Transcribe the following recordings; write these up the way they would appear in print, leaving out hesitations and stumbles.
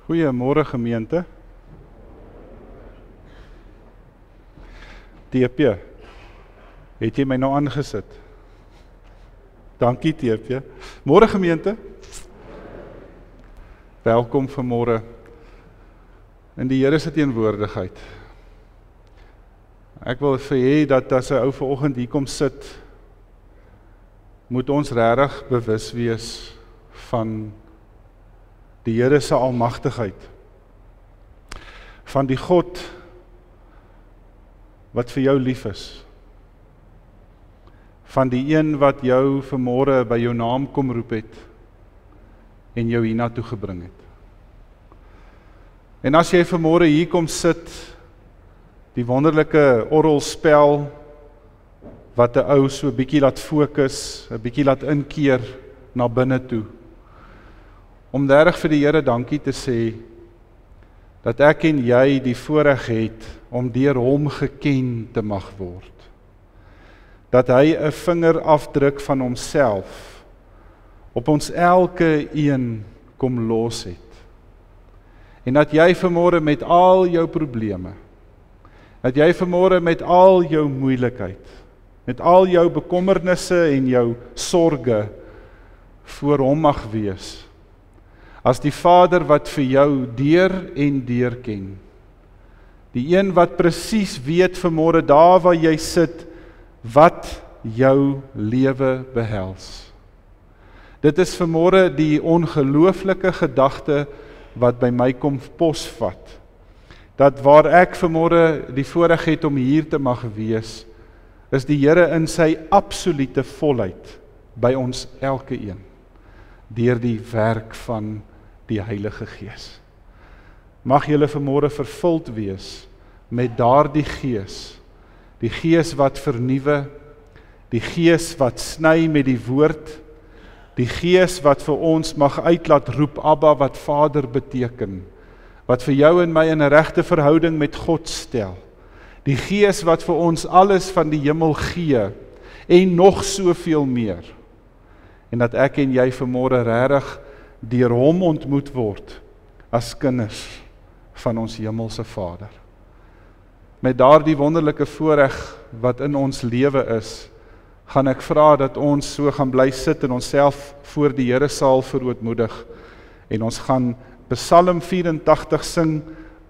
Goeiemôre gemeente. TP, het jy my nou aangesit? Dankie TP. Môre gemeente. Welkom vanmôre in die Here se teenwoordigheid. Ek wil vir hê dat as 'n ou vanoggend hier kom sit, moet ons regtig bewus wees van die Here se almagtigheid, van die God wat vir jou lief is, van die een wat jou vanmôre by jou naam kom roep het en jou hiernatoe gebring het. En as jy vanmôre hier kom sit, die wonderlike orgelspel wat 'n ou so 'n bietjie laat fokus, 'n bietjie laat inkeer na binne toe, om regtig vir die Here dankie te sê, dat ek en jy die voorreg het, om deur hom geken te mag word. Dat hy 'n vingerafdruk van homself, op ons elke een kom los het. En dat jy vanmôre met al jou probleme, dat jy vanmôre met al jou moeilikheid, met al jou bekommernisse en jou sorge, voor hom mag wees, as die Vader wat vir jou deur en deur ken. Die een wat presies weet vanmôre daar waar jy sit, wat jou lewe behels. Dit is vanmôre die ongelooflike gedagte wat by my kom posvat. Dat waar ek vanmôre die voorreg het om hier te mag wees, is die Here in sy absolute volheid by ons elke een, deur die werk van die Heilige Gees. Mag julle vanmôre vervuld wees met daardie Gees, die Gees wat vernuwe, die Gees wat sny met die woord, die Gees wat vir ons mag uitlaat roep Abba, wat Vader beteken, wat vir jou en my in 'n regte verhouding met God stel, die Gees wat vir ons alles van die hemel gee, en nog soveel meer, en dat ek en jy vanmôre regtig deur hom ontmoet word, as kinders van ons hemelse Vader. Met daardie wonderlike voorreg wat in ons lewe is, gaan ek vra dat ons so gaan bly sit en onsself voor die Here sal verootmoedig, en ons gaan Psalm 84 sing,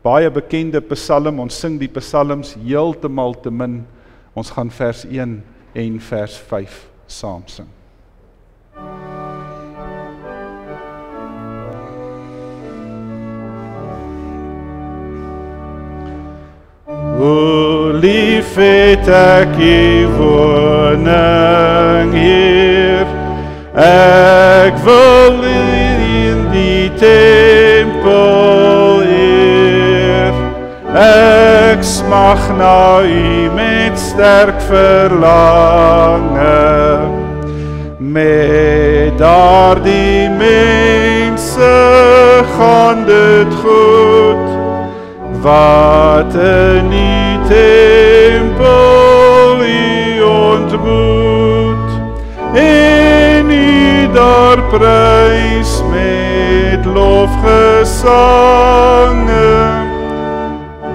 baie bekende psalm, ons sing die psalms heeltemal te min, ons gaan vers 1 en vers 5 saam sing. O lief het ek u woning hier, ek wil in die tempel eer, ek smag na u met sterk verlange, met daardie mense gaan dit goed, wat in die tempel u ontmoet, en u daar prys met lofgesange.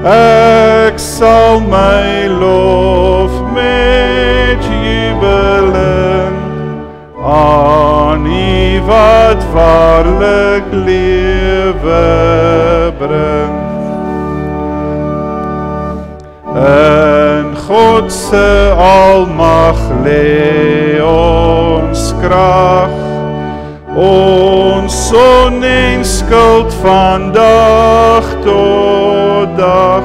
Ek sal my lof met jubeling aan u wat waarlik lewe bring. In God se almag lê ons krag, ons son en skuld van dag tot dag.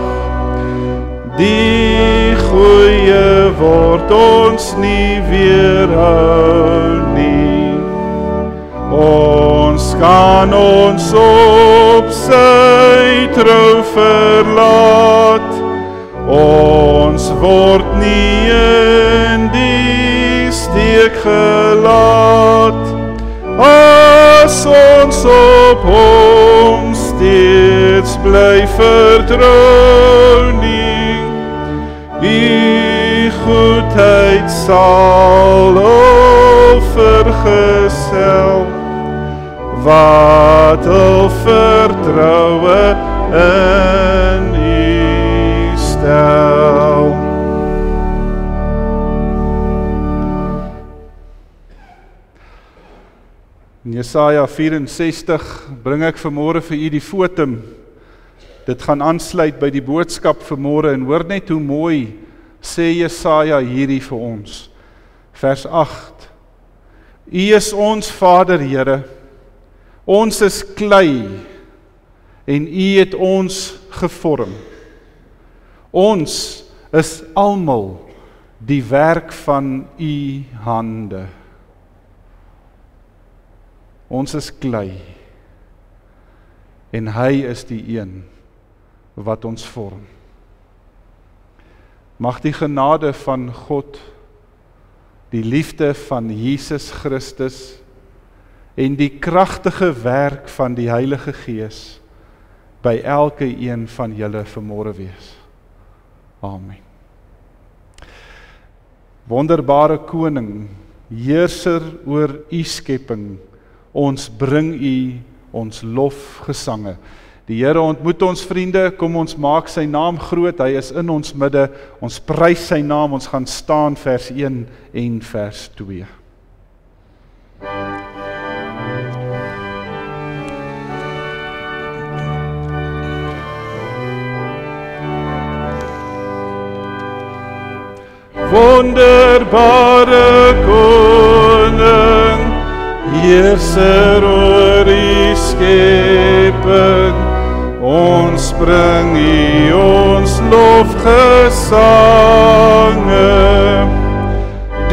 Die goeie word ons nie weerhou nie. Ons kan ons op sy trou verlaat, ons word nie in die steek gelaat, as ons op hom steeds bly vertrou nie. Die goedheid sal vergesel, wat al vertroue in U stel. In Jesaja 64 bring ek vanmôre vir u die fotum. Dit gaan aansluit by die boodskap vanmôre en hoor net hoe mooi sê Jesaja hierdie vir ons. Vers 8. U is ons Vader, Here. Ons is klei en U het ons gevorm. Ons is almal die werk van U hande. Ons is klei en hy is die een wat ons vorm. Mag die genade van God, die liefde van Jesus Christus en die kragtige werk van die Heilige Gees by elke een van julle vanmôre wees. Amen. Wonderbare koning, heerser oor u skepping, ons bring u ons lofgesange. Die Here ontmoet ons vriende, kom ons maak sy naam groot, hy is in ons midde, ons prys sy naam, ons gaan staan vers 1 en vers 2. Wonderbare koning, heerser oor die skepping, ons bring u ons lofgesange.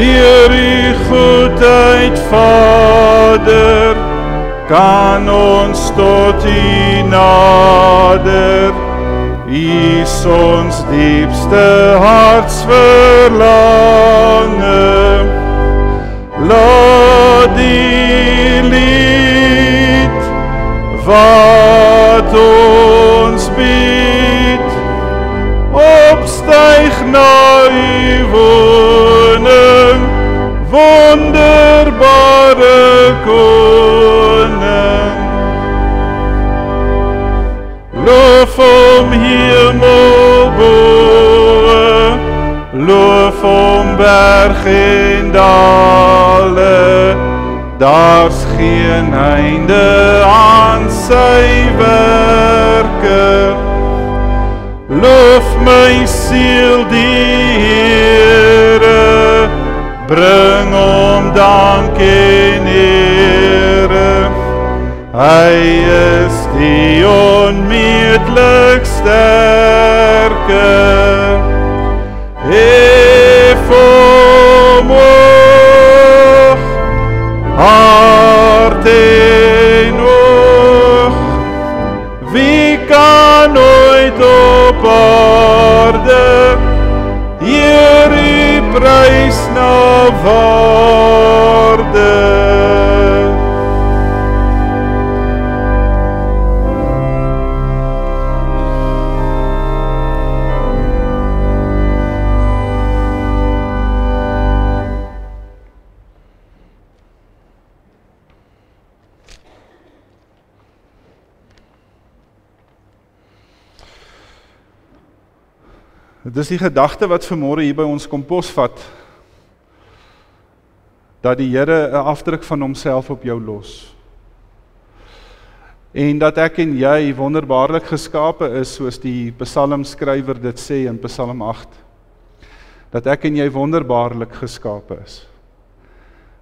Deur u goedheid, Vader, kan ons tot u nader. U is ons diepste hartsverlange. Laat die lied wat ons bied opstyg na u woning, wonderbare koning. Loof om hemelbo, loof om berg en dale, daar's geen einde aan sy werke. Loof my siel die Here, bring hom dank en ere. Hy is die onmeetlik sterke. Hef hom hoog, hart en oog, wie kan ooit op aarde hier u prys na waarde? Dit is die gedagte wat vanmôre hier by ons kom posvat, dat die Here 'n afdruk van homself op jou los. En dat ek en jy wonderbaarlik geskape is, soos die psalmskrywer dit sê in Psalm 8. Dat ek en jy wonderbaarlik geskape is.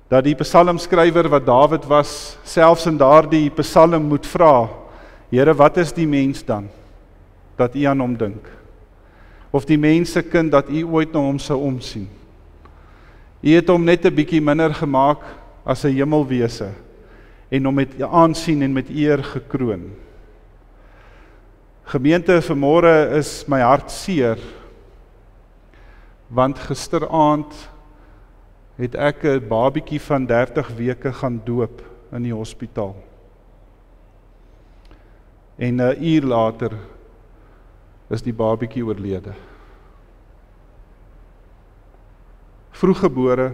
Dat die psalmskrywer wat Dawid was, selfs in daardie psalm moet vra, Here, wat is die mens dan, dat u aan hom dink? Of die mensekind dat u ooit na hom sou omsien. U het hom net 'n bietjie minder gemaak as 'n hemelwese en hom met aansien en met eer gekroon. Gemeente, vanmôre is my hart seer, want gisteraand het ek 'n babietjie van 30 weke gaan doop in die hospitaal. En 'n uur later is die babietjie oorlede. Vroeggebore,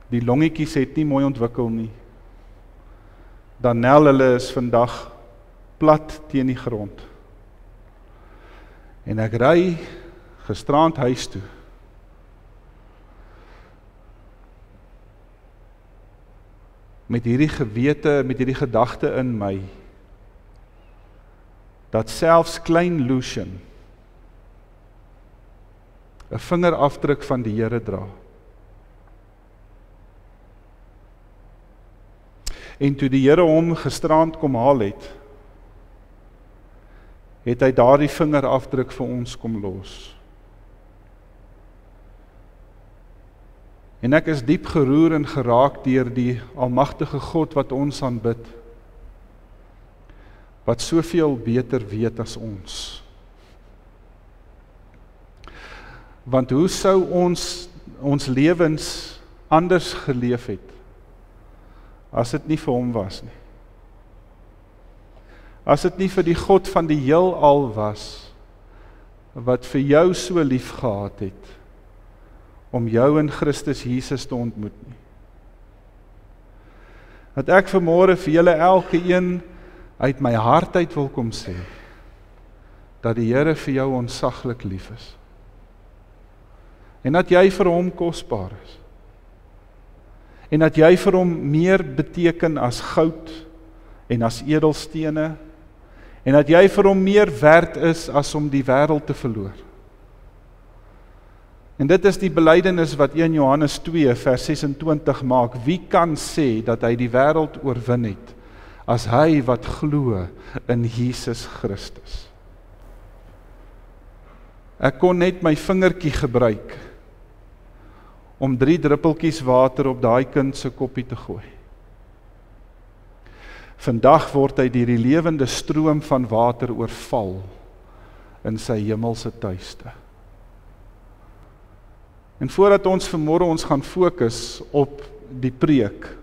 die longetjies het nie mooi ontwikkel nie. dan nel hulle is vandag plat teen die grond. En ek ry gisterand huis toe. Met hierdie gewete, met hierdie gedagte in my, dat selfs klein Lucian 'n vingerafdruk van die Here dra. En toe die Here hom gisterand kom haal het hy daardie vingerafdruk vir ons kom los. En ek is diep geroer en geraak deur die almagtige God wat ons aanbid, wat soveel beter weet as ons. Want hoe sou ons lewens anders geleef het, as dit nie vir hom was nie? As dit nie vir die God van die heelal was, wat vir jou so lief gehad het, om jou in Christus Jesus te ontmoet nie. Dat ek vanmôre vir julle elke een uit my hart uit wil kom sê, dat die Here vir jou ontsaglik lief is. En dat jy vir hom kosbaar is. En dat jy vir hom meer beteken as goud en as edelstene, en dat jy vir hom meer werd is as om die wêreld te verloor. En dit is die belydenis wat 1 Johannes 2 vers 26 maak. Wie kan sê dat hy die wêreld oorwin het, as hy wat glo in Jesus Christus? Ek kon net my vingertjie gebruik om 3 druppeltjies water op daai kind se koppie te gooi. Vandag word hy deur die lewende stroom van water oorval in sy hemelse tuiste. En voordat ons vanmôre ons gaan fokus op die preek,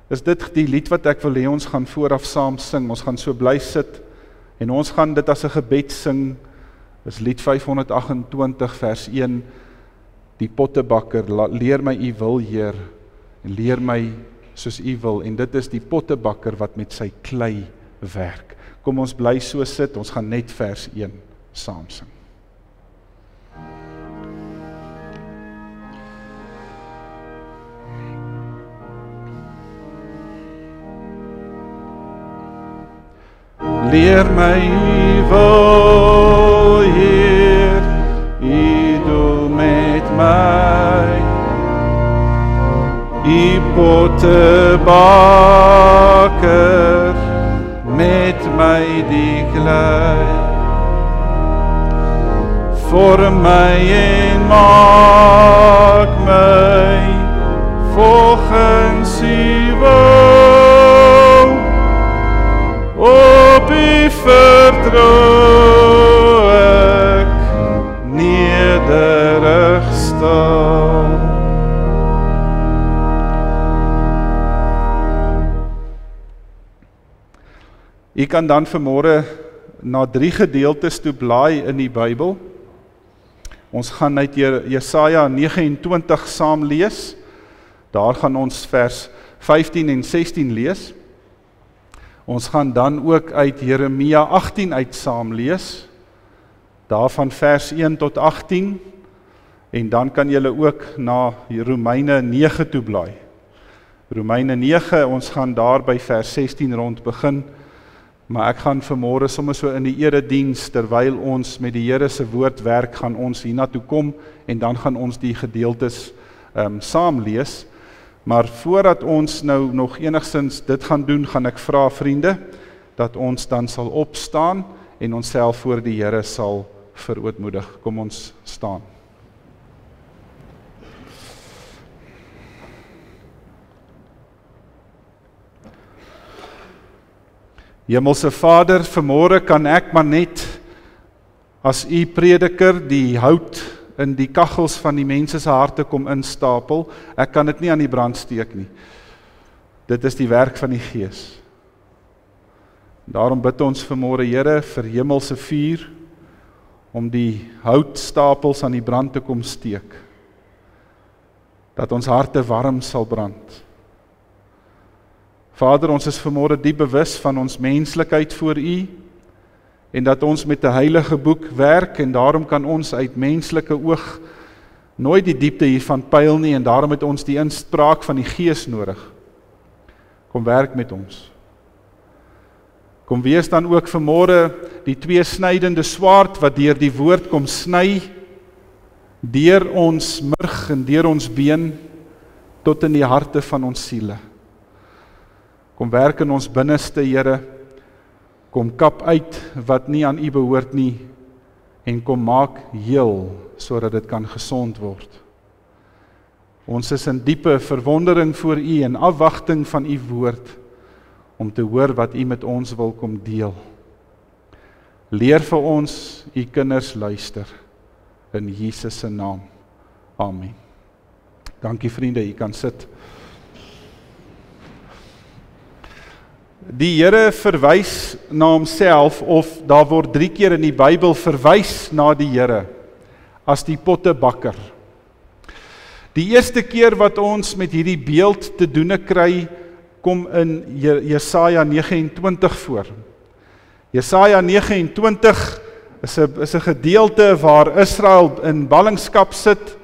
is dit die lied wat ek wil hê ons gaan vooraf saam sing. Ons gaan so bly sit en ons gaan dit as 'n gebed sing. Dis lied 528 vers 1. Die pottebakker, leer my u wil, Heer, en leer my soos u wil. En dit is die pottebakker wat met sy klei werk. Kom ons bly so sit, ons gaan net vers 1 saam sing. Leer my u wil, Heer, u doel met my. U pottebakker, met my die klei. Vorm my en maak my volgens u wil. Op u vertrou ek, nederig stil. U kan dan vanmôre na 3 gedeeltes toe blaai in die Bybel. Ons gaan uit Jesaja 29 saam lees. Daar gaan ons vers 15 en 16 lees. Ons gaan dan ook uit Jeremia 18 uit saam lees, daarvan vers 1 tot 18, en dan kan julle ook na Romeine 9 toe blaai. Romeine 9, ons gaan daar by vers 16 rond begin, maar ek gaan vanmôre sommer so in die erediens, terwyl ons met die Here se woord werk, gaan ons hiernatoe kom, en dan gaan ons die gedeeltes saam lees. Maar voordat ons nou nog enigstens dit gaan doen, gaan ek vra vriende, dat ons dan sal opstaan, en onsself voor die Here sal verootmoedig. Kom ons staan. Hemelse Vader, vanmôre kan ek maar net as u prediker die hout in die kaggels van die mense se harte kom instapel. Ek kan dit nie aan die brand steek nie. Dit is die werk van die Gees. Daarom bid ons vanmôre, Here, vir hemelse vuur, om die houtstapels aan die brand te kom steek. Dat ons harte warm sal brand. Vader, ons is vanmôre diep bewus van ons menslikheid voor U, en dat ons met 'n heilige boek werk, en daarom kan ons uit menslike oog nooit die diepte hiervan pyl nie, en daarom het ons die inspraak van die Gees nodig. Kom werk met ons. Kom wees dan ook vanmôre die tweesnydende swaard wat deur die woord kom sny, deur ons murg en deur ons been, tot in die harte van ons siele. Kom werk in ons binneste, Here, kom kap uit wat nie aan U behoort nie, en kom maak heel, sodat dit kan gesond word. Ons is in diepe verwondering voor U en afwagting van U woord, om te hoor wat U met ons wil kom deel. Leer vir ons, U kinders luister, in Jesus se naam. Amen. Dankie vriende, U kan sit. Die Here verwys na homself, of daar word 3 keer in die Bybel verwys na die Here, as die pottebakker. Die eerste keer wat ons met hierdie beeld te doen kry, kom in Jesaja 29 voor. Jesaja 29 is 'n gedeelte waar Israel in ballingskap sit.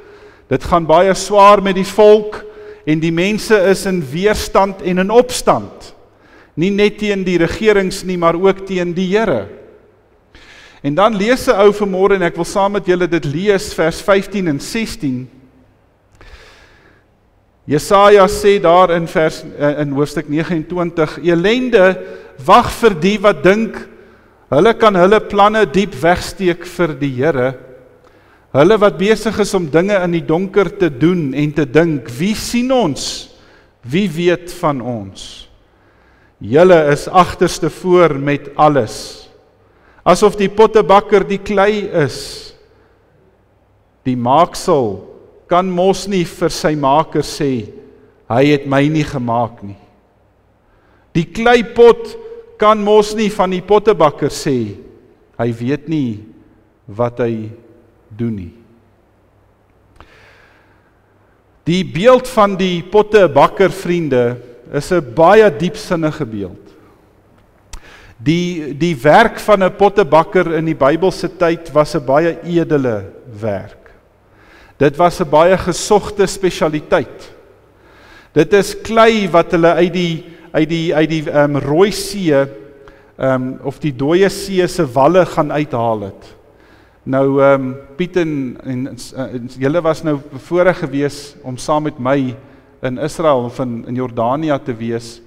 Dit gaan baie swaar met die volk, en die mense is in weerstand en in opstand. Nie net teen die regerings nie, maar ook teen die Here. En dan lees 'n ou vanmôre, en ek wil saam met julle dit lees, vers 15 en 16. Jesaja sê daar in hoofstuk 29, elende wag vir die wat dink, hulle kan hulle planne diep wegsteek vir die Here. Hulle wat besig is om dinge in die donker te doen en te dink, wie sien ons? Wie weet van ons? Julle is agterste voor met alles, asof die pottebakker die klei is. Die maaksel kan mos nie vir sy maker sê, hy het my nie gemaak nie. Die kleipot kan mos nie van die pottebakker sê, hy weet nie wat hy doen nie. Die beeld van die pottebakker, vriende, is 'n baie diepsinnige beeld. Die werk van 'n pottebakker in die Bybelse tyd was 'n baie edele werk. Dit was 'n baie gesogte spesialiteit. Dit is klei wat hulle uit die Rooi See of die Dooie See se walle gaan uithaal het. Nou Piet en julle was nou voorreg gewees om saam met my in Israel of in Jordanië te wees,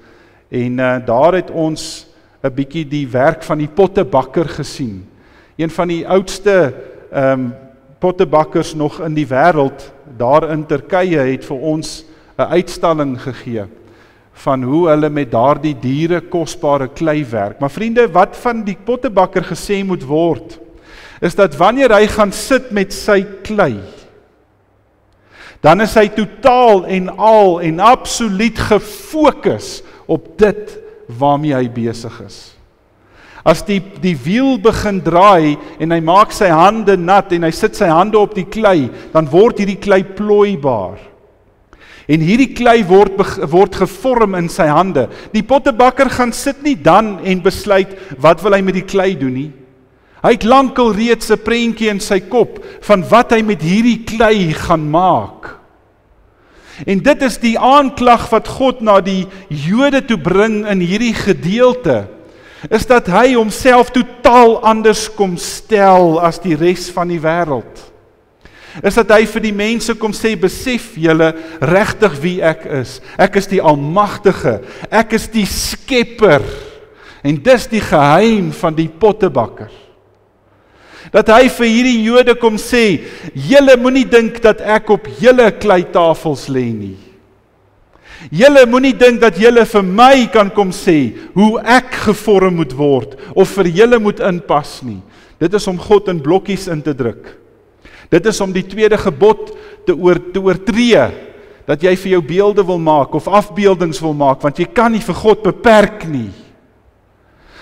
en daar het ons 'n bietjie die werk van die pottebakker gesien. Een van die oudste pottebakkers nog in die wêreld, daar in Turkye, het vir ons 'n uitstalling gegee van hoe hulle met daardie diere kosbare klei werk. Maar vriende, wat van die pottebakker gesê moet word, is dat wanneer hy gaan sit met sy klei, dan is hy totaal en al en absoluut gefokus op dit waarmee hy besig is. As die wiel begin draai en hy maak sy hande nat en hy sit sy hande op die klei, dan word hierdie klei plooibaar. En hierdie klei word gevorm in sy hande. Die pottebakker gaan sit nie dan en besluit wat wil hy met die klei doen nie. Hy het lankal reeds 'n prentjie in sy kop van wat hy met hierdie klei gaan maak. En dit is die aanklag wat God na die Jode toe bring in hierdie gedeelte, is dat hy homself totaal anders kom stel as die res van die wêreld. Is dat hy vir die mense kom sê, besef julle regtig wie ek is. Ek is die Almagtige, ek is die Skepper, en dis die geheim van die pottebakker. Dat hy vir hierdie Jode kom sê, julle moenie dink dat ek op julle kleitafels lê nie. Julle moenie dink dat julle vir my kan kom sê hoe ek gevorm moet word of vir julle moet inpas nie. Dit is om God in blokkies in te druk. Dit is om die tweede gebod te oortree, dat jy vir jou beelde wil maak of afbeeldings wil maak, want jy kan nie vir God beperk nie.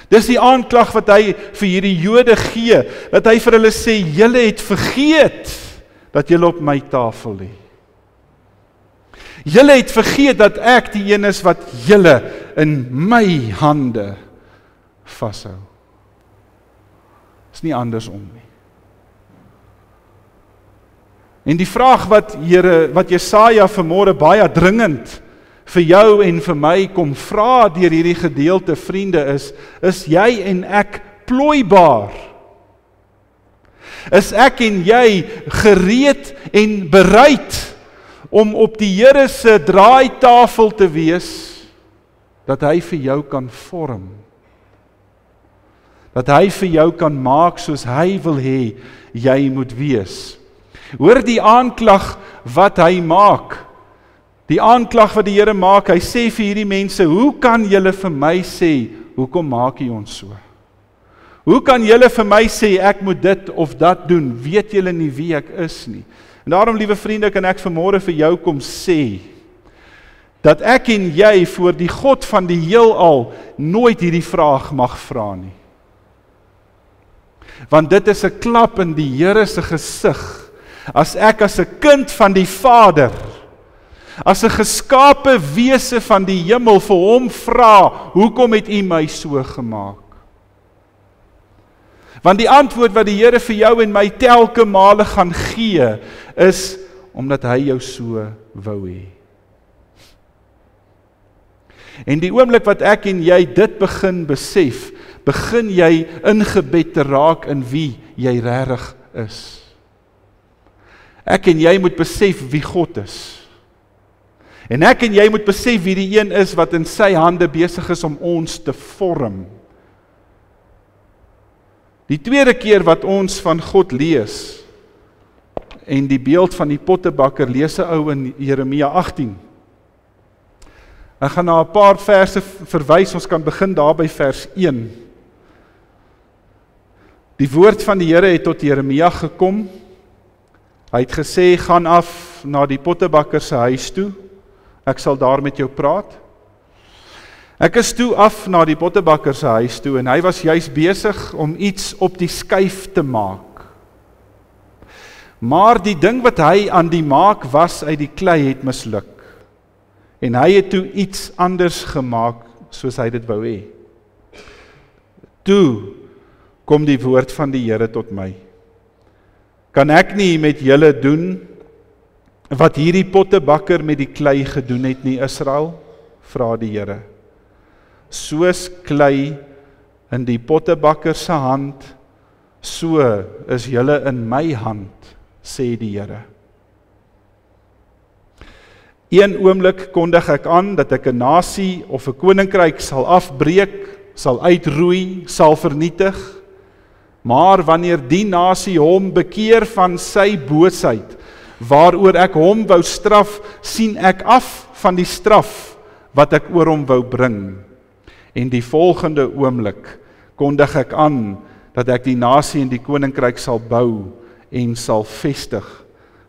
Dis die aanklag wat hy vir hierdie Jode gee, dat hy vir hulle sê, julle het vergeet dat julle op my tafel lê. Julle het vergeet dat ek die een is wat julle in my hande vashou. Is nie andersom nie. En die vraag wat Jesaja vanmôre baie dringend vir jou en vir my kom vra deur hierdie gedeelte, vriende, is jy en ek plooibaar? Is ek en jy gereed en bereid om op die Here se draaitafel te wees, dat hy vir jou kan vorm? Dat hy vir jou kan maak soos hy wil hê jy moet wees. Hoor die aanklag wat hy maak. Die aanklag wat die Here maak, hy sê vir hierdie mense, hoe kan julle vir my sê, hoekom maak jy ons so? Hoe kan julle vir my sê, ek moet dit of dat doen, weet julle nie wie ek is nie? En daarom, liewe vriende, kan ek vanmôre vir jou kom sê, dat ek en jy voor die God van die heelal nooit hierdie vraag mag vra nie. Want dit is 'n klap in die Here se gesig, as ek as 'n kind van die Vader, as 'n geskape wese van die hemel vir hom vra, hoekom het U my so gemaak? Want die antwoord wat die Here vir jou en my telke male gaan gee, is omdat hy jou so wou hê. En die oomblik wat ek en jy dit begin besef, begin jy ingebed te raak in wie jy regtig is. Ek en jy moet besef wie God is. En ek en jy moet besef wie die een is wat in sy hande besig is om ons te vorm. Die tweede keer wat ons van God lees, en die beeld van die pottebakker lees 'n ou in Jeremia 18. Ek gaan na 'n paar verse verwys, ons kan begin daar by vers 1. Die woord van die Here het tot Jeremia gekom. Hy het gesê, gaan af na die pottebakker se huis toe, ek sal daar met jou praat. Ek is toe af na die pottebakker se huis toe, en hy was juis besig om iets op die skyf te maak. Maar die ding wat hy aan die maak was uit die klei het misluk. En hy het toe iets anders gemaak, soos hy dit wou hê. Toe kom die woord van die Here tot my. Kan ek nie met julle doen wat hierdie pottebakker met die klei gedoen het nie, Israel? Vra die Here. Soos klei in die pottebakker se hand, so is julle in my hand, sê die Here. Een oomblik kondig ek aan dat ek 'n nasie of 'n koninkryk sal afbreek, sal uitroei, sal vernietig. Maar wanneer die nasie hom bekeer van sy boosheid, waaroor ek hom wou straf, sien ek af van die straf wat ek oor hom wou bring. En die volgende oomblik kondig ek aan dat ek die nasie en die koninkryk sal bou en sal vestig.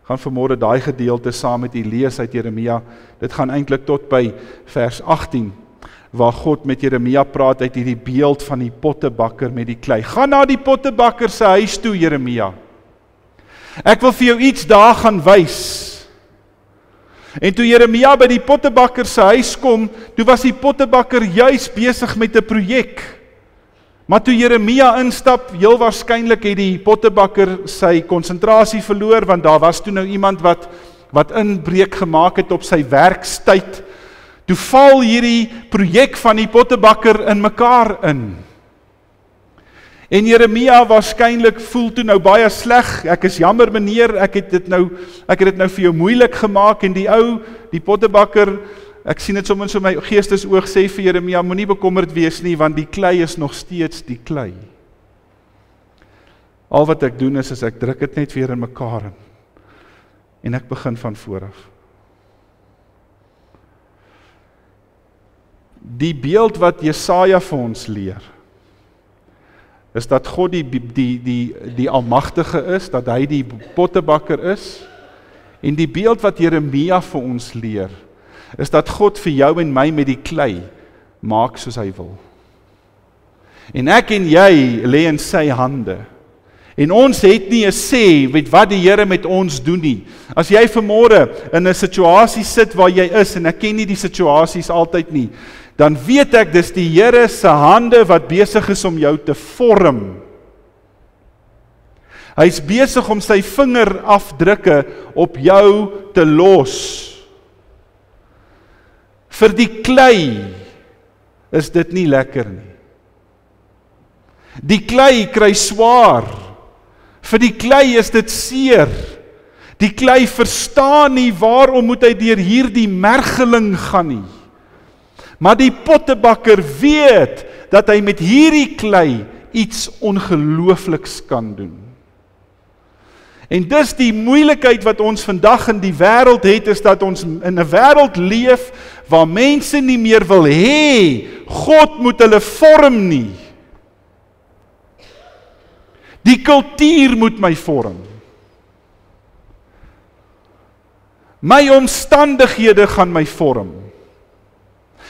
Gaan vanmôre daai gedeelte saam met u lees uit Jeremia. Dit gaan eintlik tot by vers 18, waar God met Jeremia praat uit hierdie beeld van die pottebakker met die klei. Gaan na die pottebakker se huis toe, Jeremia. Ek wil vir jou iets daar gaan wys. En toe Jeremia by die pottebakker se huis kom, toe was die pottebakker juis besig met 'n projek. Maar toe Jeremia instap, heel waarskynlik het die pottebakker sy konsentrasie verloor, want daar was toe nou iemand wat inbreek gemaak het op sy werkstyd. Toe val hierdie projek van die pottebakker in mekaar in. En Jeremia waarskynlik voel toe nou baie sleg. Ek is jammer meneer, ek het dit nou vir jou moeilik gemaak. En die pottebakker, ek sien dit sommer so my geestesoog sê vir Jeremia, moenie bekommerd wees nie, want die klei is nog steeds die klei. Al wat ek doen is ek druk dit net weer in mekaar in. En ek begin van voor af. Die beeld wat Jesaja vir ons leer, is dat God die almagtige is, dat hy die pottebakker is, en die beeld wat Jeremia vir ons leer, is dat God vir jou en my met die klei maak soos hy wil. En ek en jy lê in sy hande, En ons het nie 'n sê met wat die Here met ons doen nie. As jy vanmôre in 'n situasie sit waar jy is, en ek ken nie die situasies altyd nie, dan weet ek dis die Here se hande wat besig is om jou te vorm. Hy's besig om sy vingerafdrukke op jou te los. Vir die klei is dit nie lekker nie. Die klei kry swaar. Vir die klei is dit seer. Die klei verstaan nie waarom moet hy deur hierdie mergeling gaan nie. Maar die pottebakker weet dat hy met hierdie klei iets ongeloofliks kan doen. En dis die moeilikheid wat ons vandag in die wêreld het, is dat ons in 'n wêreld leef waar mense nie meer wil hê God moet hulle vorm nie. Die kultuur moet my vorm. My omstandighede gaan my vorm.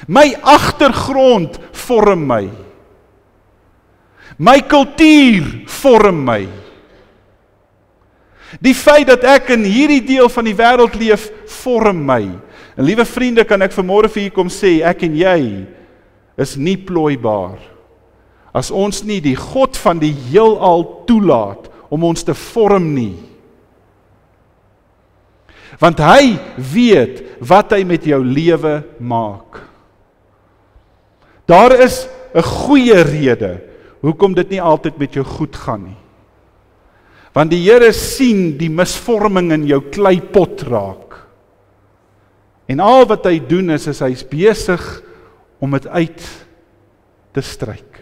My agtergrond vorm my. My kultuur vorm my. Die feit dat ek in hierdie deel van die wêreld leef, vorm my. En liewe vriende, kan ek vanmôre vir u kom sê, ek en jy is nie plooibaar as ons nie die God van die heelal toelaat om ons te vorm nie. Want hy weet wat hy met jou lewe maak. Daar is 'n goeie rede hoekom dit nie altyd met jou goed gaan nie. Want die Here sien die misvorming in jou kleipot raak. En al wat hy doen is hy's besig om dit uit te stryk.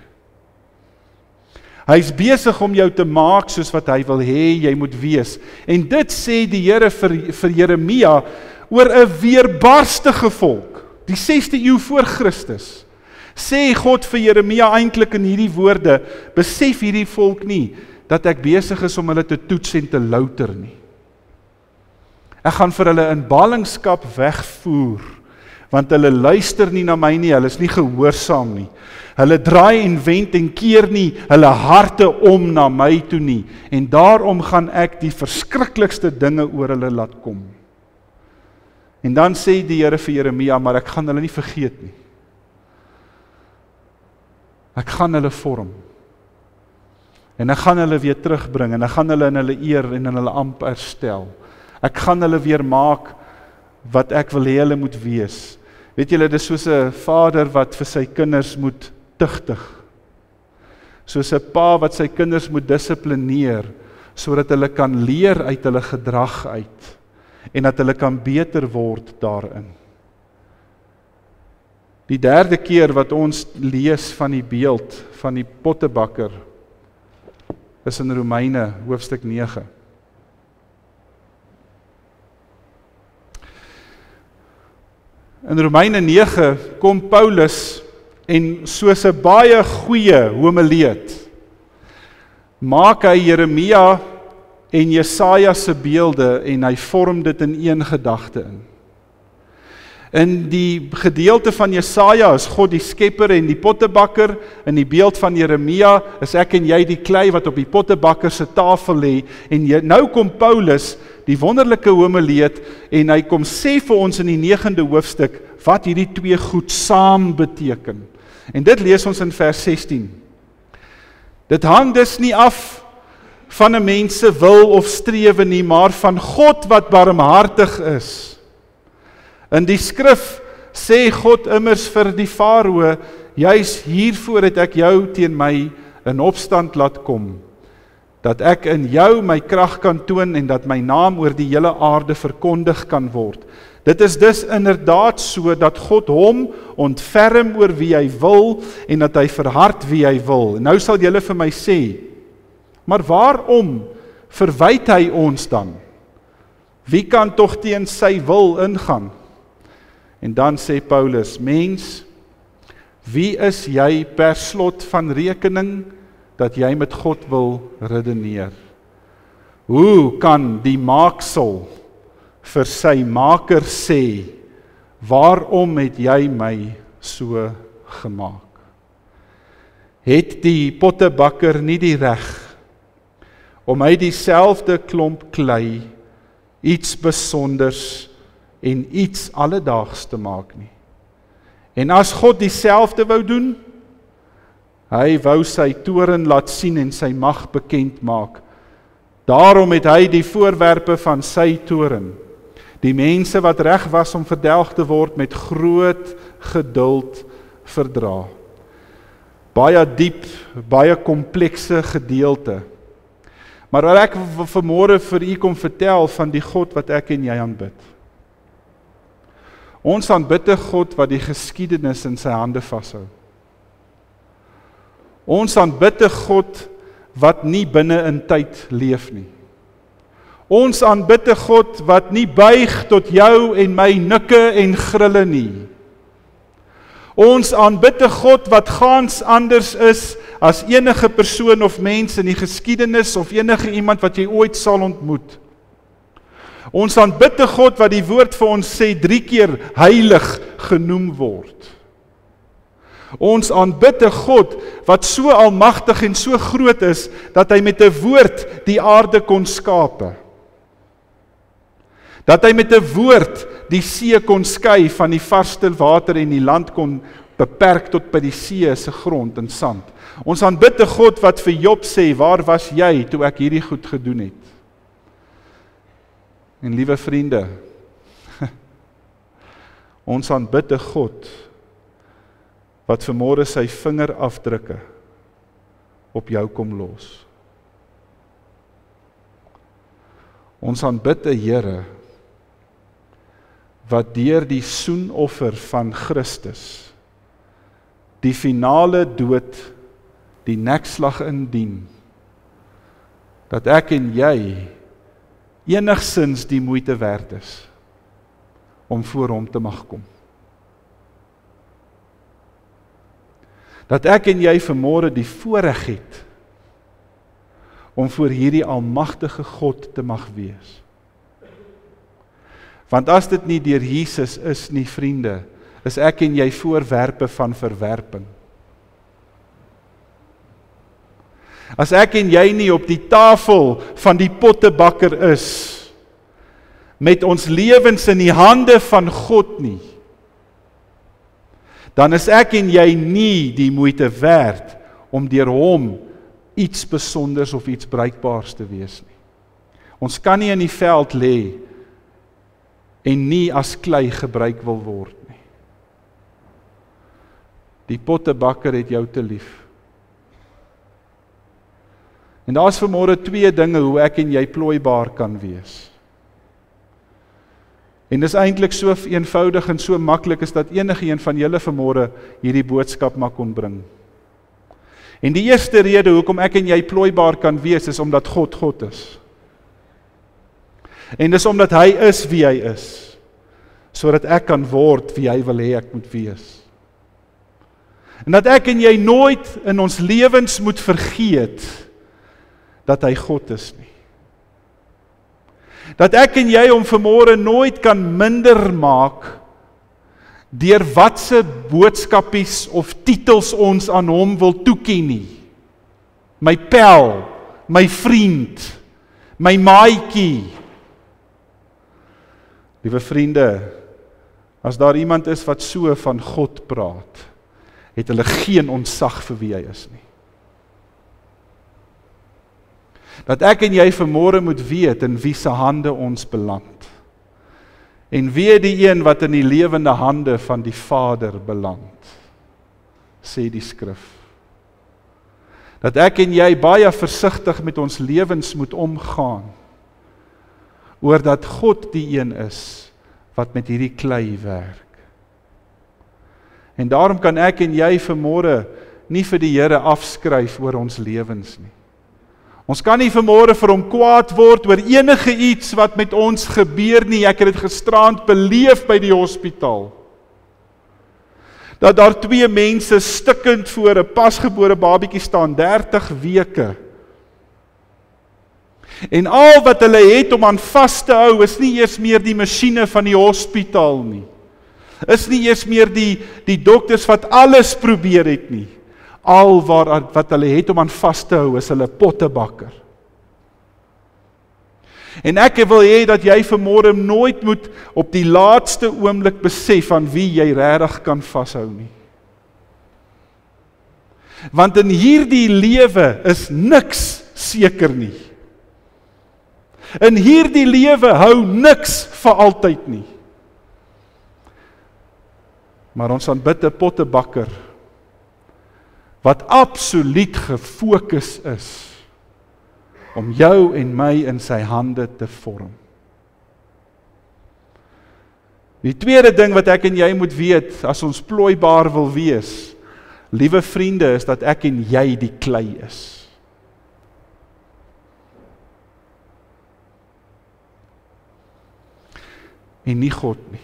Hy's besig om jou te maak soos wat hy wil hê jy moet wees. En dit sê die Here vir Jeremia oor 'n weerbarstige volk. Die 6de eeu voor Christus. Sê God vir Jeremia eintlik in hierdie woorde, besef hierdie volk nie dat ek besig is om hulle te toets en te louter nie. Ek gaan vir hulle in ballingskap wegvoer, want hulle luister nie na my nie, hulle is nie gehoorsaam nie. Hulle draai en wend en keer nie hulle harte om na my toe nie, en daarom gaan ek die verskriklikste dinge oor hulle laat kom. En dan sê die Here vir Jeremia, maar ek gaan hulle nie vergeet nie. Ek gaan hulle vorm. En ek gaan hulle weer terugbring, en ek gaan hulle in hulle eer en in hulle amp herstel. Ek gaan hulle weer maak wat ek wil hê hulle moet wees. Weet julle, dit is soos 'n vader wat vir sy kinders moet tugtig. Soos 'n pa wat sy kinders moet dissiplineer, sodat hulle kan leer uit hulle gedrag uit, en dat hulle kan beter word daarin. Die derde keer wat ons lees van die beeld van die pottebakker, is in Romeine hoofstuk 9. In Romeine 9 kom Paulus en soos 'n baie goeie homileet maak hy Jeremia en Jesaja se beelde en hy vorm dit in een gedagte in. In die gedeelte van Jesaja is God die skepper en die pottebakker, in die beeld van Jeremia is ek en jy die klei wat op die pottebakker se tafel lê, en nou kom Paulus, die wonderlike homileet, en hy kom sê vir ons in die 9de hoofstuk, wat hierdie twee goed saam beteken. En dit lees ons in vers 16. Dit hang dus nie af van 'n mens se wil of strewe nie, maar van God wat barmhartig is. In die skrif sê God immers vir die Farao, juis hiervoor het ek jou teen my in opstand laat kom, dat ek in jou my krag kan toon en dat my naam oor die hele aarde verkondig kan word. Dit is dus inderdaad so dat God hom ontferm oor wie hy wil en dat hy verhard wie hy wil. Nou sal julle vir my sê, maar waarom verwyd hy ons dan? Wie kan tog teen sy wil ingaan? En dan sê Paulus, mens, wie is jy per slot van rekening dat jy met God wil redeneer? Hoe kan die maaksel vir sy maker sê, waarom het jy my so gemaak? Het die pottebakker nie die reg om uit dieselfde klomp klei iets besonders en iets alledaags te maak nie. En as God dieselfde wou doen, hy wou sy toren laat sien en sy mag bekend maak. Daarom het hy die voorwerpe van sy toren, die mense wat reg was om verdelg te word, met groot geduld verdra. Baie diep, baie komplekse gedeelte. Maar wat ek vanmôre vir u kom vertel van die God wat ek en jy aanbid. Ons aanbid 'n God wat die geskiedenis in sy hande vashou. Ons aanbid 'n God wat nie binne in tyd leef nie. Ons aanbid 'n God wat nie buig tot jou en my nikke en grille nie. Ons aanbid 'n God wat gaans anders is as enige persoon of mens in die geskiedenis of enige iemand wat jy ooit sal ontmoet. Ons aanbid 'n God wat die woord vir ons sê 3 keer heilig genoem word. Ons aanbid 'n God wat so almagtig en so groot is, dat hy met 'n woord die aarde kon skape. Dat hy met 'n woord die see kon skei van die varsste water en die land kon beperk tot by die see se grond en sand. Ons aanbid 'n God wat vir Job sê, waar was jy toe ek hierdie goed gedoen het? En liewe vriende, ons aanbid 'n God wat vanmôre sy vingerafdrukke op jou kom los. Ons aanbid 'n Here wat deur die soenoffer van Christus die finale dood, die nekslag indien, dat ek en jy enigsins die moeite werd is om voor hom te mag kom. Dat ek en jy vanmôre die voorreg het om voor hierdie almagtige God te mag wees. Want as dit nie deur Jesus is nie, vriende, is ek en jy voorwerpe van verwerping. As ek en jy nie op die tafel van die pottebakker is, met ons lewens in die hande van God nie, dan is ek en jy nie die moeite werd om deur hom iets besonders of iets bruikbaars te wees nie. Ons kan nie in die veld lê en nie as klei gebruik wil word nie. Die pottebakker het jou te lief. En daar is vanmôre 2 dinge hoe ek en jy plooibaar kan wees. En dis eintlik so eenvoudig en so maklik is dat enige een van julle vanmôre hierdie boodskap mag kon bring. En die eerste rede hoekom ek en jy plooibaar kan wees, is omdat God God is. En dis omdat hy is wie hy is, sodat ek kan word wie hy wil hê ek moet wees. En dat ek en jy nooit in ons lewens moet vergeet dat hy God is nie. Dat ek en jy hom vanmôre nooit kan minder maak deur watse boodskapies of titels ons aan hom wil toeken nie. My pel, my vriend, my maatjie. Liewe vriende, as daar iemand is wat so van God praat, het hulle geen ontzag vir wie hy is nie. Dat ek en jy vanmôre moet weet in wie se hande ons beland. En wie die een wat in die lewende hande van die Vader beland, sê die skrif. Dat ek en jy baie versigtig met ons lewens moet omgaan, oor dat God die een is wat met hierdie klei werk. En daarom kan ek en jy vanmôre nie vir die Here afskryf oor ons lewens nie. Ons kan nie vanmôre vir hom kwaad word oor enige iets wat met ons gebeur nie. Ek het dit gisteraand beleef by die hospitaal. Dat daar 2 mense stikkend voor 'n pasgebore babietjie staan, 30 weke. En al wat hulle het om aan vas te hou, is nie eers meer die masjiene van die hospitaal nie. Is nie eers meer die dokters wat alles probeer het nie. Al wat hulle het om aan vas te hou, is hulle pottebakker. En ek wil hê dat jy vanmôre nooit moet op die laaste oomblik besef aan wie jy regtig kan vashou nie. Want in hierdie lewe is niks seker nie. In hierdie lewe hou niks vir altyd nie. Maar ons aanbid 'n pottebakker wat absoluut gefokus is om jou en my in sy hande te vorm. Die tweede ding wat ek en jy moet weet as ons plooibaar wil wees, liewe vriende, is dat ek en jy die klei is. En nie God nie.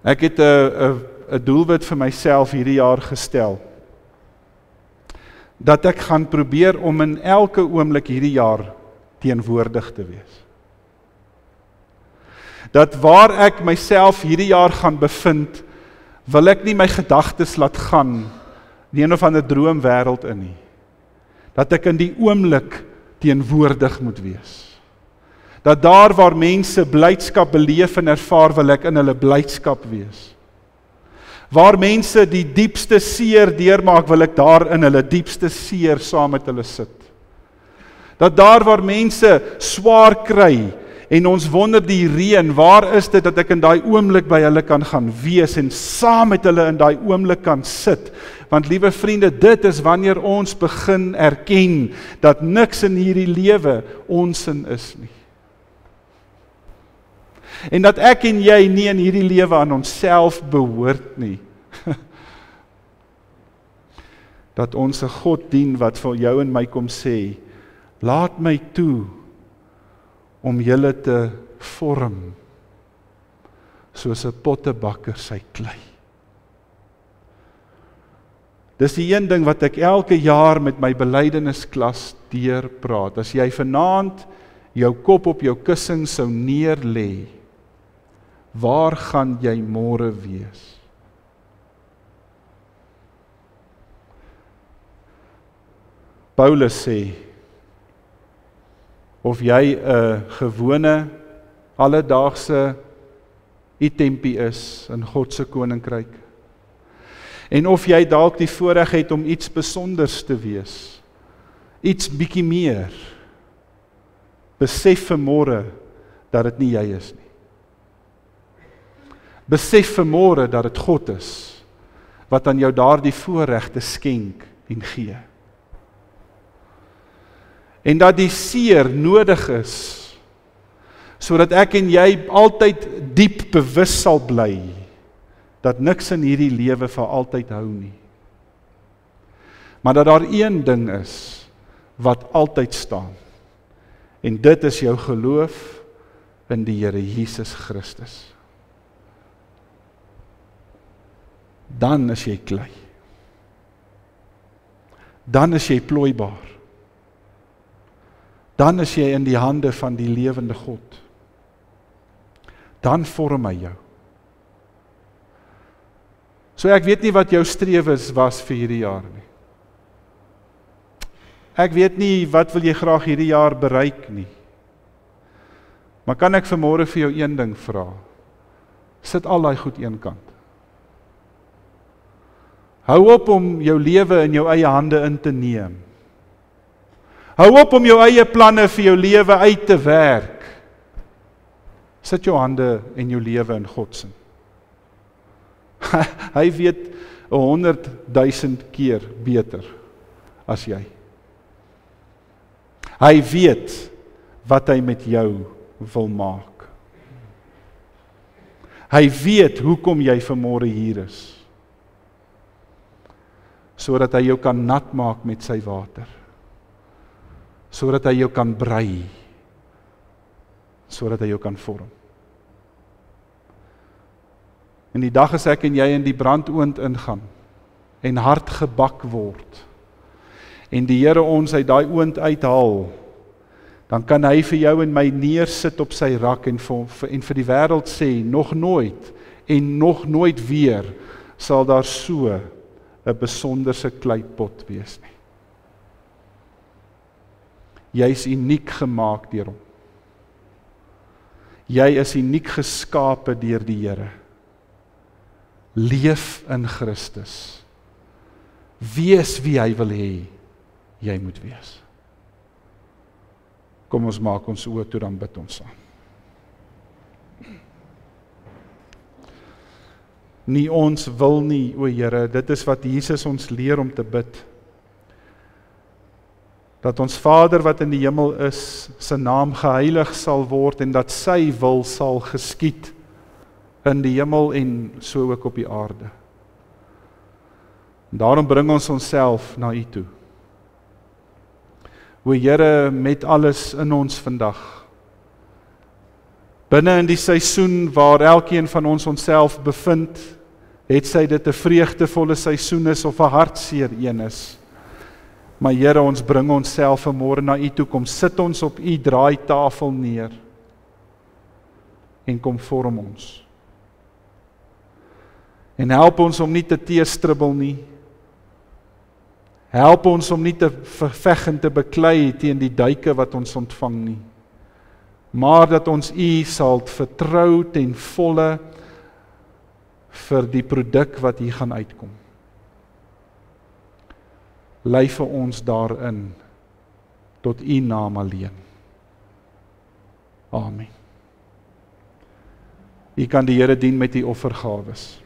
Ek het 'n doelwit vir myself hierdie jaar gestel, dat ek gaan probeer om in elke oomblik hierdie jaar teenwoordig te wees. Dat waar ek myself hierdie jaar gaan bevind, wil ek nie my gedagtes laat gaan in een of ander droomwêreld in nie. Dat ek in die oomblik teenwoordig moet wees. Dat daar waar mense blydskap beleef en ervaar, wil ek in hulle blydskap wees. Waar mense die diepste seer deurmaak, wil ek daar in hulle diepste seer saam met hulle sit. Dat daar waar mense swaar kry en ons wonder die reën, waar is dit dat ek in daai oomblik by hulle kan gaan wees en saam met hulle in daai oomblik kan sit? Want liewe vriende, dit is wanneer ons begin erken dat niks in hierdie lewe onsin is nie. En dat ek en jy nie in hierdie lewe aan onsself behoort nie. Dat ons 'n God dien wat vir jou en my kom sê, laat my toe om julle te vorm, soos 'n pottebakker sy klei. Dis die een ding wat ek elke jaar met my belydennisklas deurpraat. As jy vanaand jou kop op jou kussing sou neer lê, waar gaan jy môre wees? Paulus sê, of jy 'n gewone, alledaagse itempie is in God se koninkryk, en of jy dalk die voorreg het om iets besonders te wees, iets bietjie meer, besef vanmôre dat dit nie jy is nie. Besef vanmôre dat dit God is, wat aan jou daardie voorregte skenk en gee. En dat die seer nodig is, sodat ek en jy altyd diep bewus sal bly, dat niks in hierdie lewe vir altyd hou nie. Maar dat daar een ding is, wat altyd staan, en dit is jou geloof in die Here Jesus Christus. Dan is jy klei. Dan is jy plooibaar. Dan is jy in die hande van die lewende God. Dan vorm hy jou. So ek weet nie wat jou strewe was vir hierdie jaar nie. Ek weet nie wat wil jy graag hierdie jaar bereik nie. Maar kan ek vanmôre vir jou een ding vra? Sit al daai goed eenkant. Hou op om jou lewe in jou eie hande in te neem. Hou op om jou eie planne vir jou lewe uit te werk. Sit jou hande en jou lewe in God se. Hy weet 100,000 keer beter as jy. Hy weet wat hy met jou wil maak. Hy weet hoekom jy vanmôre hier is. Sodat hy jou kan nat maak met sy water. Sodat hy jou kan brei. Sodat hy jou kan vorm. En die dag as ek en jy in die brandoond ingaan en hard gebak word en die Here ons uit daai oond uithaal, dan kan hy vir jou en my neersit op sy rak en vir die wêreld sê, nog nooit en nog nooit weer sal daar 'n besonderse kleipot wees nie. Jy is uniek gemaak deur hom. Jy is uniek geskape deur die Here. Leef in Christus. Wees wie hy wil hê jy moet wees. Kom ons maak ons oë toe, dan bid ons saam. Nie ons wil nie, o Here, dit is wat Jesus ons leer om te bid. Dat ons Vader wat in die hemel is, sy naam geheilig sal word en dat sy wil sal geskied in die hemel en so ook op die aarde. En daarom bring ons onsself na U toe. O Here, met alles in ons vandag. Binne in die seisoen waar elkeen van ons onsself bevind, het sy dit 'n vreugdevolle seisoen is of 'n hartseer een is. Maar Here, ons bring onsself vanmôre na U toe, kom sit ons op U draaitafel neer en kom vorm ons. En help ons om nie te teestribbel nie. Help ons om nie te veg en te beklei teen die duike wat ons ontvang nie. Maar dat ons U sal vertrou ten volle vir die produk wat hier gaan uitkom. Lei vir ons daarin tot U naam alleen. Amen. U kan die Here dien met U offergawes.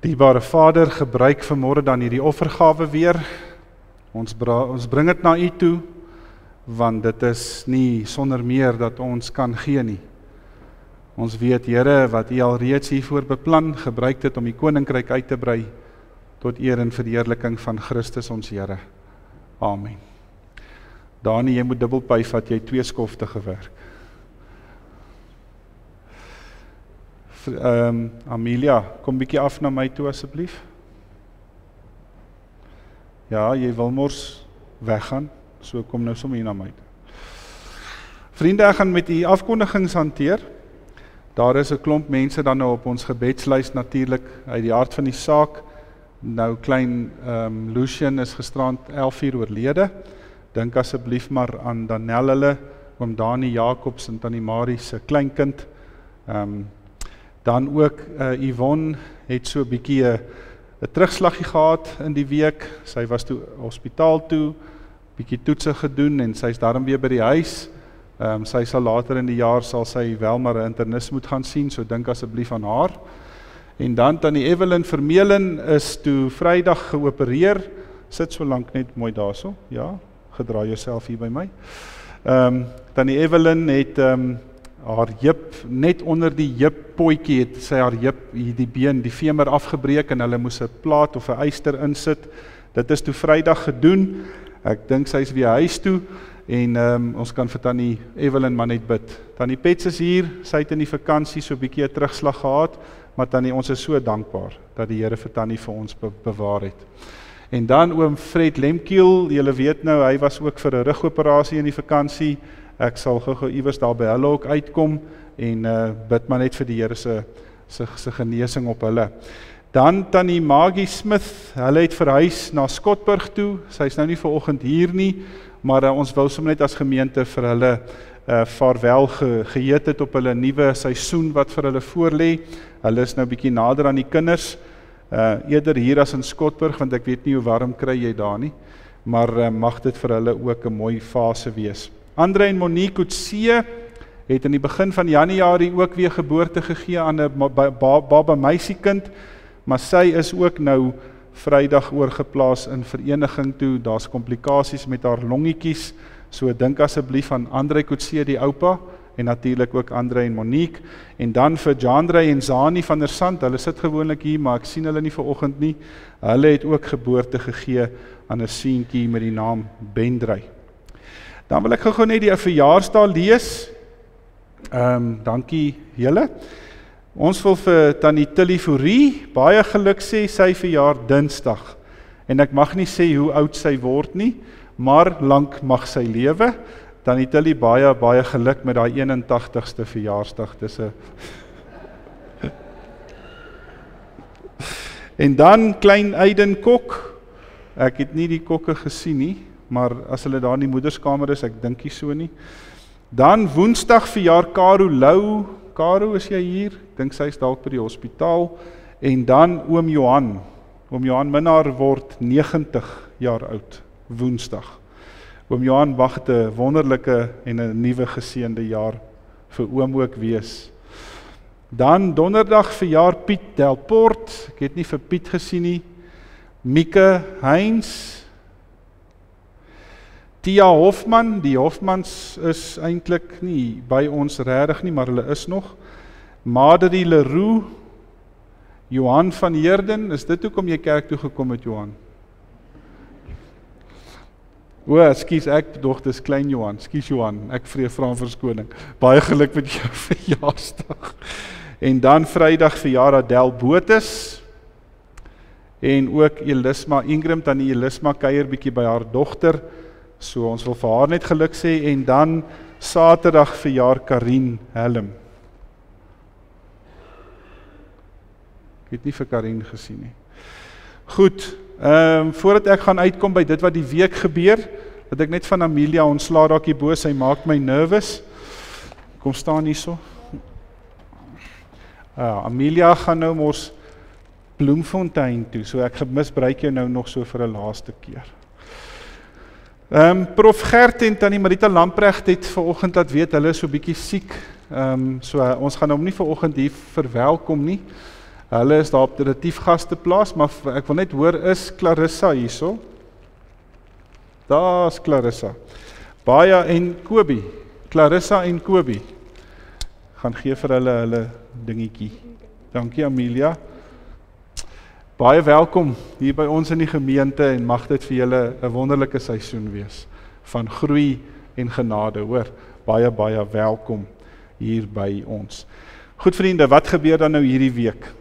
Dierbare Vader, gebruik vanmôre dan hierdie offergawe weer. Ons bring dit na U toe, want dit is nie sonder meer dat ons kan gee nie. Ons weet, Here, wat U alreeds hiervoor beplan, gebruik dit om U koninkryk uit te brei tot eer en verheerliking van Christus ons Here. Amen. Dani, jy moet dubbelpyf wat jy 2 skofte gewerk. Amelia, kom bietjie af na my toe asseblief. Ja, jy wil mos weggaan, so kom nou sommer hier na my toe. Vriende, ek gaan met die afkondigings hanteer. Daar is 'n klomp mense dan nou op ons gebedslys natuurlik uit die hart van die saak. Nou klein Lucien is gisterand 11 uur oorlede. Dink asseblief maar aan Danelle, oom Dani Jacobs en tannie Marie se kleinkind. Dan ook Yvonne het so 'n bietjie 'n terugslaggie gehad in die week. Sy was toe hospitaal toe, bietjie toetse gedoen en sy's daarom weer by die huis. Sy sal later in die jaar sal sy wel maar 'n internis moet gaan sien, so dink asseblief aan haar. En dan tannie Evelyn Vermeulen is toe Vrydag geopereer. Sit so lank net mooi daarso. Ja, gedraai jouself hier by my. Tannie Evelyn het haar heup, net onder die heuppootjie het sy haar heup, die been, die femur afgebreek en hulle moes 'n plaat of 'n yster insit. Dit is toe Vrydag gedoen. Ek dink sy is weer huis toe en ons kan vir tannie Evelyn maar net bid. Tannie Pets is hier, sy het in die vakansie so 'n bietjie 'n terugslag gehad, maar tannie, ons is so dankbaar dat die Here vir tannie vir ons bewaar het. En dan oom Fred Lemkiel, julle weet nou, hy was ook vir 'n rugoperasie in die vakansie. Ek sal gou iewers daar by hulle ook uitkom en bid maar net vir die Here se genesing op hulle. Dan tannie Maggie Smith, hulle het verhuis na Skotburg toe. Sy is nou nie vanoggend hier nie, maar ons wou sommer net as gemeente vir hulle vaarwel geheet het op hulle nuwe seisoen wat vir hulle voorlê. Hulle is nou bietjie nader aan die kinders, eerder hier as in Skotburg, want ek weet nie hoe warm kry jy daar nie, maar mag dit vir hulle ook 'n mooi fase wees. Andre en Monique Coetzee het in die begin van Januarie ook weer geboorte gegee aan 'n baba meisiekind, maar sy is ook nou Vrydag oorgeplaas in vereniging toe. Daar's komplikasies met haar longetjies, so dink asseblief aan Andre Coetzee die oupa en natuurlik ook Andre en Monique, en dan vir Jandre en Zani van der Sand, hulle sit gewoonlik hier, maar ek sien hulle nie vanoggend nie. Hulle het ook geboorte gegee aan 'n seentjie met die naam Bendry. Dan wil ek gou net die verjaarsdae lees. Dankie julle. Ons wil vir tannie Tilly Fourie baie geluk sê, sy verjaar Dinsdag. En ek mag nie sê hoe oud sy word nie, maar lank mag sy lewe. Tannie Tilly, baie geluk met daai 81ste verjaarsdag. Dis 'n En dan klein Aiden Kok. Ek het nie die kokke gesien nie, maar as hulle daar in die moederskamer is, ek dink nie so nie. Dan Woensdag verjaar Karo Lou. Karo, is jy hier? Ek dink sy is dalk by die hospitaal. En dan oom Johan. Oom Johan Minnaar word 90 jaar oud, Woensdag. Oom Johan mag 'n wonderlike en 'n nuwe geseënde jaar vir oom ook wees. Dan Donderdag verjaar Piet Delport. Ek het nie vir Piet gesien nie. Mieke Heinz. Tia Hofman, die Hofmans is eintlik nie by ons regtig nie, maar hulle is nog. Madeleine Leroux, Johan van Heerden, is dit hoekom jy kerk toe gekom het, Johan? Ekskuus, ek dog dis klein Johan, ekskuus Johan, ek vra verskoning. Baie geluk met jou verjaarsdag. En dan Vrydag verjaar Adel Botes, en ook Elisma Ingram, tannie Elisma kuier bietjie by haar dogter, so ons wil vir haar net geluk sê, en dan Saterdag verjaar Karin Helm. Ek het nie vir Karin gesien nie. Goed, voordat ek gaan uitkom by dit wat die week gebeur, dat ek net van Amelia ontslaa raak hierbo, sy maak my nervous. Kom staan hierso. Amelia gaan nou mos Bloemfontein toe, so ek misbruik jou nou nog so vir 'n laaste keer. Prof Gert en Tannie Marita Lamprecht het vanoggend laat weet, hulle is so bietjie siek, so ons gaan hom nie vanoggend hier verwelkom nie. Hulle is daar op relatief gasteplaas, maar ek wil net hoor, is Clarissa hierso? Daar's Clarissa. Baie en Kobie. Clarissa en Kobie. Gaan gee vir hulle dingetjie. Dankie Amelia. Baie welkom hier by ons in die gemeente en mag dit vir julle 'n wonderlike seisoen wees van groei en genade, hoor. Baie welkom hier by ons. Goed vriende, wat gebeur dan nou hierdie week?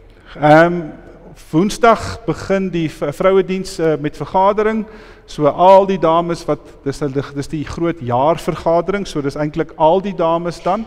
Woensdag begin die vrouediens met vergadering, so al die dames dis die groot jaarvergadering, so dis eintlik al die dames dan,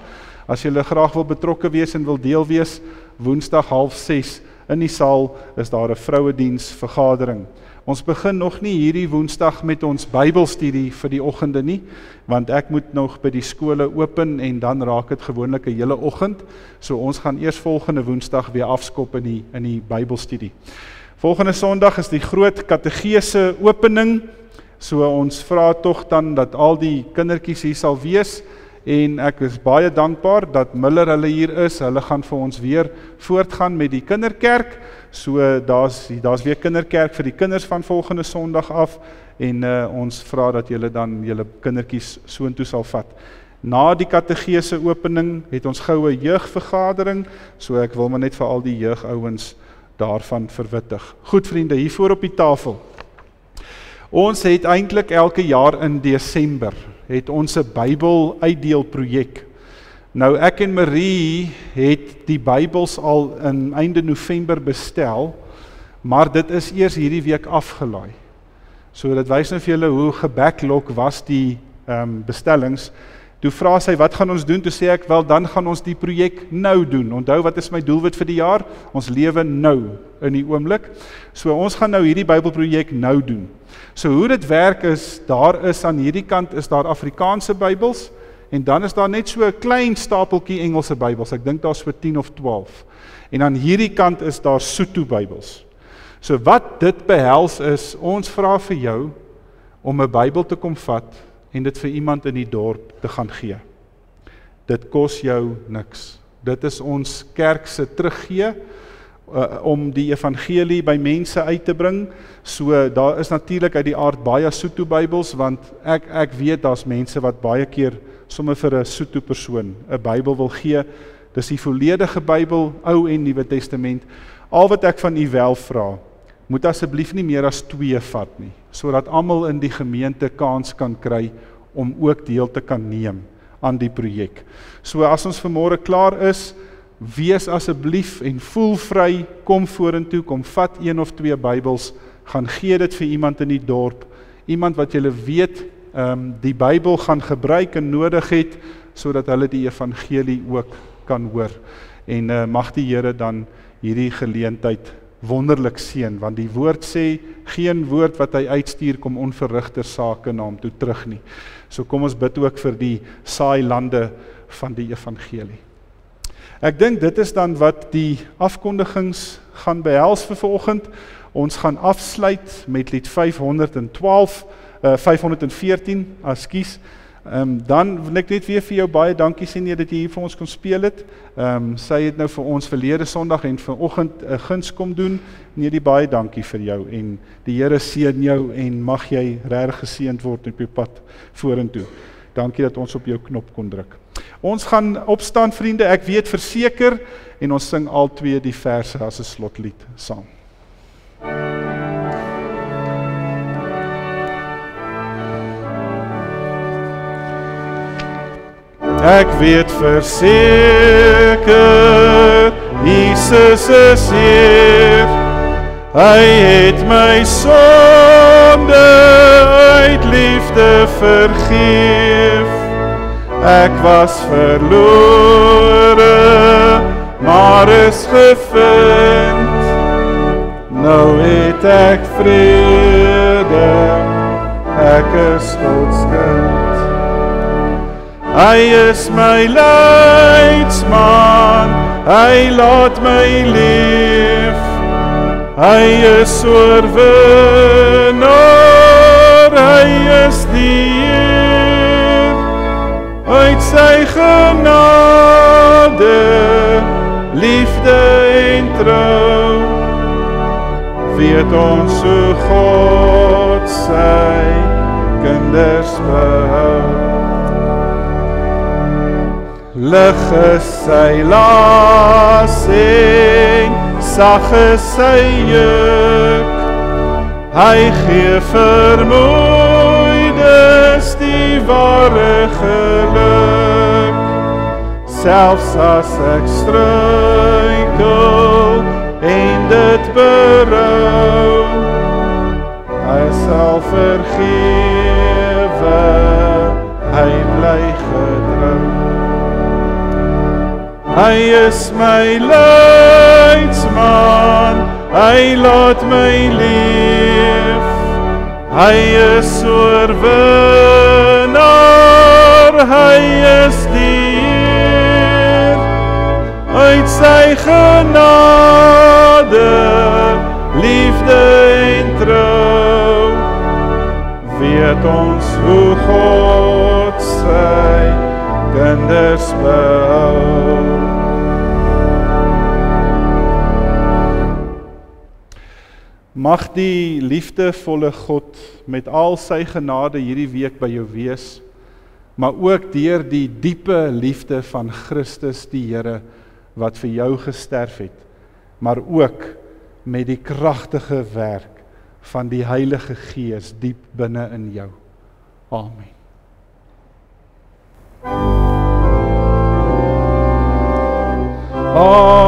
as julle graag wil betrokke wees en wil deel wees, Woensdag 5:30 in die saal is daar 'n vrouediens vergadering. Ons begin nog nie hierdie Woensdag met ons Bybelstudie vir die oggende nie, want ek moet nog by die skole open en dan raak dit gewoonlik 'n hele oggend. So ons gaan eers volgende Woensdag weer afskop in die Bybelstudie. Volgende Sondag is die groot kategese opening. So ons vra tog dan dat al die kindertjies hier sal wees. En ek is baie dankbaar dat Miller hulle hier is. Hulle gaan vir ons weer voortgaan met die kinderkerk. So daar's weer kinderkerk vir die kinders van volgende Sondag af en ons vra dat julle dan julle kindertjies soontoe sal vat. Na die kategese opening het ons goue jeugvergadering, so ek wil maar net vir al die jeugouens daarvan verwittig. Goed vriende, hier voor op die tafel. Ons het eintlik elke jaar in Desember het ons 'n Bybel uitdeelprojek. Nou ek en Marie het die Bybels al in einde November bestel, maar dit is eers hierdie week afgelaai. So dit wys nou vir julle hoe gebacklog was die bestellings. Toe vra sy, wat gaan ons doen? Toe sê ek, wel dan gaan ons die projek nou doen. Onthou, wat is my doelwit vir die jaar? Ons lewe nou, in die oomblik. So ons gaan nou hierdie Bybelprojek nou doen. So hoe dit werk is, daar is aan hierdie kant is daar Afrikaanse Bybels, en dan is daar net so 'n klein stapeltjie Engelse Bybels, ek dink daar so 10 of 12. En aan hierdie kant is daar Sotho Bybels. So wat dit behels is, ons vra vir jou om 'n Bybel te kom vat en dit vir iemand in die dorp te gaan gee. Dit kos jou niks. Dit is ons kerk se teruggee om die evangelie by mense uit te bring. So daar is natuurlik uit die aard baie Sotho Bybels, want ek weet daar's mense wat baie keer sommer vir 'n Sotho persoon 'n Bybel wil gee. Dis die volledige Bybel, Ou en Nuwe Testament. Al wat ek van u wel vra, moet asseblief nie meer as 2 vat nie, sodat almal in die gemeente kans kan kry om ook deel te kan neem aan die projek. So as ons vanmôre klaar is, wees asseblief en voel vry, kom vorentoe, kom vat 1 of 2 Bybels, gaan gee dit vir iemand in die dorp, iemand wat julle weet die Bybel gaan gebruik en nodig het, sodat hulle die evangelie ook kan hoor. En mag die Here dan hierdie geleentheid wonderlik seën, want die woord sê, geen woord wat hy uitstuur kom onverrigter sake na hom toe terug nie. So kom ons bid ook vir die saai lande van die evangelie. Ek dink dit is dan wat die afkondigings gaan behels vir vanoggend. Ons gaan afsluit met lied 514, ekskuus. Dan wil ek net weer vir jou baie dankie sê dat jy hier vir ons kon speel het. Sy het nou vir ons verlede Sondag en vanoggend 'n guns kom doen. Nee, baie dankie vir jou en die Here seën jou en mag jy regtig geseënd word op jou pad vorentoe. Dankie dat ons op jou knop kon druk. Ons gaan opstaan vriende, ek weet verseker, en ons sing al 2 die verse as 'n slotlied saam. Ek weet verseker, Jesus is hier, hy het my sonde uit liefde vergeef. Ek was verlore, maar is gevind. Nou het ek vrede, ek is Gods kind. Hy is my leidsman, hy laat my leef. Hy is oorwinnaar, hy is die Heer. Uit sy genade, liefde en trou, weet ons hoe God sy kinders behou. Lig is sy las en sag is sy juk, hy gee vermoeides die ware geluk. Selfs as ek struikel en dit berou, hy sal vergewe, hy bly getrou. Hy is my leidsman, hy laat my leef. Hy is oorwinnaar, hy is die Heer. Uit sy genade, liefde en trou, weet ons hoe God sy kinders behou. Mag die liefdevolle God met al sy genade hierdie week by jou wees, maar ook deur die diepe liefde van Christus die Here wat vir jou gesterf het, maar ook met die kragtige werk van die Heilige Gees diep binne in jou. Amen. Amen.